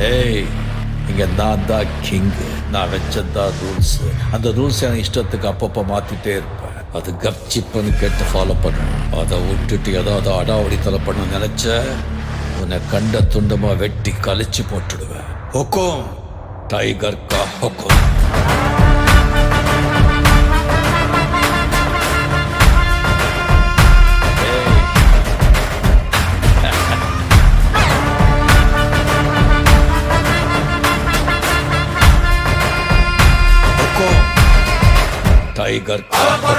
ஏய், இங்க நான் தான் கிங்கு. நான் வச்சதான் ரூல்ஸ். அந்த ரூல்ஸ் என் இஷ்டத்துக்கு அப்பப்போ மாத்திட்டே இருப்பேன். அது கப்சிப்புன்னு கேட்டு ஃபாலோ பண்ணுவேன். அதை விட்டுட்டு ஏதாவது அடாவடித்தலை பண்ண நினைச்ச உன்னை கண்ட துண்டமா வெட்டி கழிச்சு போட்டுடுவேன். ஹுக்கும், டைகர் கா ஹுக்கும். டைகர் கலவர